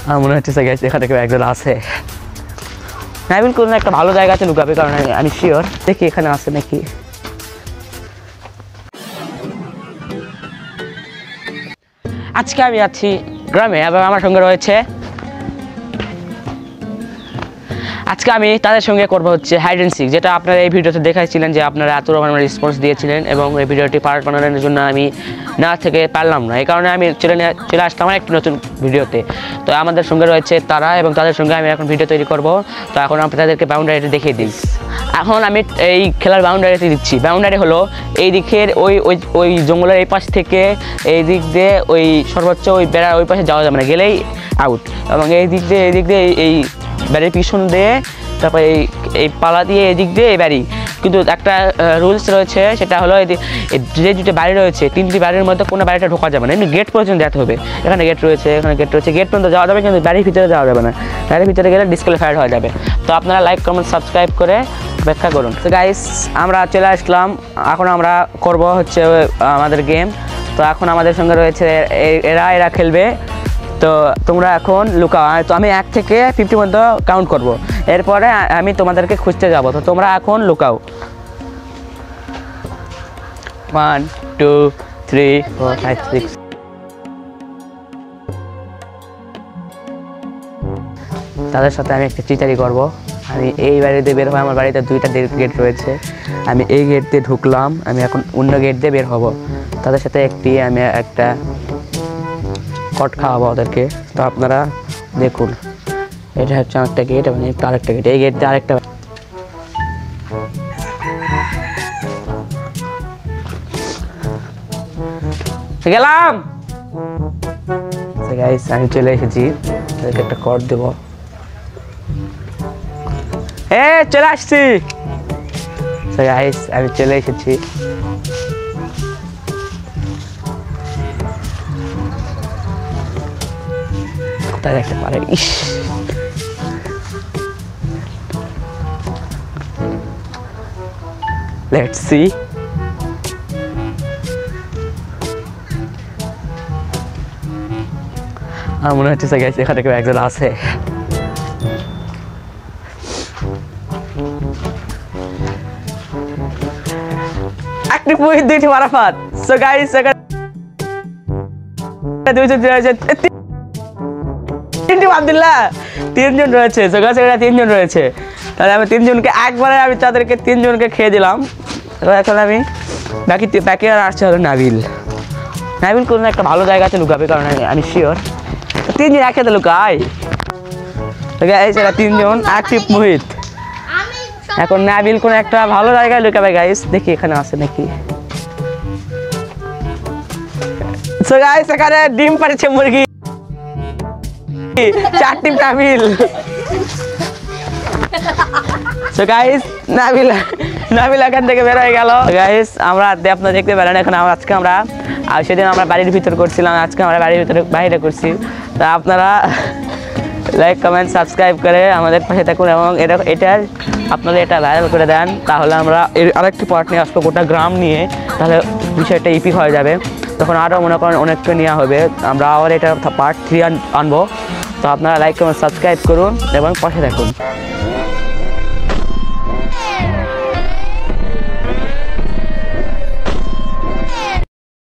আমার মনে হচ্ছে গাইস এখানে কেউ একজন আছে। নাবিল কোনো একটা ভালো জায়গা আছে লুকাবে, কারণ আমি শিওর। দেখি এখানে আছে নাকি। আজকে আমি আছি গ্রামে এবং আমার সঙ্গে রয়েছে, আজকে আমি তাদের সঙ্গে করবো হচ্ছে হাইড অ্যান্ড সিক, যেটা আপনারা এই ভিডিওতে দেখাইছিলেন যে আপনারা এত রকম রেসপন্স দিয়েছিলেন এবং এই ভিডিওটি পার্ট বানানোর জন্য আমি না থেকে পারলাম না, এই কারণে আমি চলে আসলাম একটি নতুন ভিডিওতে। তো আমাদের সঙ্গে রয়েছে তারা এবং তাদের সঙ্গে আমি এখন ভিডিও তৈরি করব। তো এখন আমি তাদেরকে বাউন্ডারিটা দেখিয়ে দিই। এখন আমি এই খেলার বাউন্ডারিতে দিচ্ছি। বাউন্ডারি হলো এই দিকের ওই জঙ্গলের এই পাশ থেকে এই দিক দিয়ে ওই সর্বোচ্চ ওই বেড়ার ওই পাশে যাওয়া যাবে না, গেলেই আউট। এবং এই দিক দিয়ে এই বাড়ির পিছন দিয়ে, তারপরে এই পালা দিয়ে এই দিক দিয়ে এই বাড়ি। কিন্তু একটা রুলস রয়েছে, সেটা হলো যে দুটো বাড়ি রয়েছে, তিনটি বাড়ির মধ্যে কোনো বাড়িটা ঢোকা যাবে না, এমনি গেট পর্যন্ত যেতে হবে। এখানে গেট রয়েছে, এখানে গেট রয়েছে, গেট পর্যন্ত যাওয়া যাবে, কিন্তু বাড়ির ভিতরে যাওয়া যাবে না। বাড়ির ভিতরে গেলে ডিসকোয়ালিফাইড হয়ে যাবে। তো আপনারা লাইক কমেন্ট সাবস্ক্রাইব করে ব্যাখ্যা করুন। তো গাইস আমরা চলে আসলাম, এখন আমরা করব হচ্ছে আমাদের গেম। তো এখন আমাদের সঙ্গে রয়েছে এরা খেলবে। তো তোমরা এখন লুকাও। তো আমি 1 থেকে 50 মধ্যে কাউন্ট করব, এরপরে আমি তোমাদেরকে খুঁজতে যাব। তো তোমরা এখন লুকাও। 1 2 3 4 5 6। তাদের সাথে আমি একটা চিটারি করব। আমি এই বাড়িতে বের হবো, আমার বাড়িতে 2টা গেট রয়েছে, আমি এই গেট দিয়ে ঢুকলাম, আমি এখন অন্য গেট দিয়ে বের হব। তাদের সাথে আমি একটা কট খাওয়াবো ওদেরকে। তো আপনারা দেখুন, এটা হচ্ছে আরেকটা গেট এবং আরেকটা গেট, এই গেট দিয়ে আরেকটা। গেলাম গাইস, আমি চলে এসেছি, ওদেরকে একটা কট দেবো। চলে আসছি গাইস, আমি চলে এসেছি। দেখতে পারে, ইস লেটস সি। আমার মনে হচ্ছে গাইস এখানে কেউ একজন আছে। একটি পুহিত, 2টি মারাফাত। সো গাইস এখানে 3 জন রয়েছে। এখানে 3 জন রয়েছে, তাহলে আমি 3 জনকে একবারে আমি তাদেরকে 3 জনকে খেয়ে দিলাম। এখন আমি বাকি আর আসছে হলো নাবিল কোনো একটা ভালো জায়গা আছে লুকাবে, কারণ আমি শিওর। 3 জন একসাথে লুকাই। এরা 3 জন অ্যাক্টিভ মুহিত। এখন নাবিল কোনো একটা ভালো জায়গায় লুকাবে গাইস, দেখি এখানে আছে নাকি। সো গাইস এখানে ডিম পাড়ছে মুরগি, 4টি নাবিল। সো গাইস নাবিল এখান থেকে বের হয়ে গেল। গাইস আমরা আপনারা দেখতে পেলেন, এখন আজকে আমরা সেদিন আমরা বাড়ির ভিতর করছিলাম, আজকে আমরা বাড়ির ভিতরে বাইরে করছি। তা আপনারা লাইক কমেন্ট সাবস্ক্রাইব করে আমাদের পাশে থাকুন এবং এটা আপনারা এটা ভাইরাল করে দেন, তাহলে আমরা আরেকটি পার্ট নিয়ে আসবো গোটা গ্রাম নিয়ে, তাহলে বিষয়টা ইপিক হয়ে যাবে। তখন আরও মনে করেন অনেকটা নেওয়া হবে, আমরা আবার এটা পার্ট 3 আনবো। তো আপনারা লাইক কমেন্ট সাবস্ক্রাইব করুন এবং পাশে থাকুন।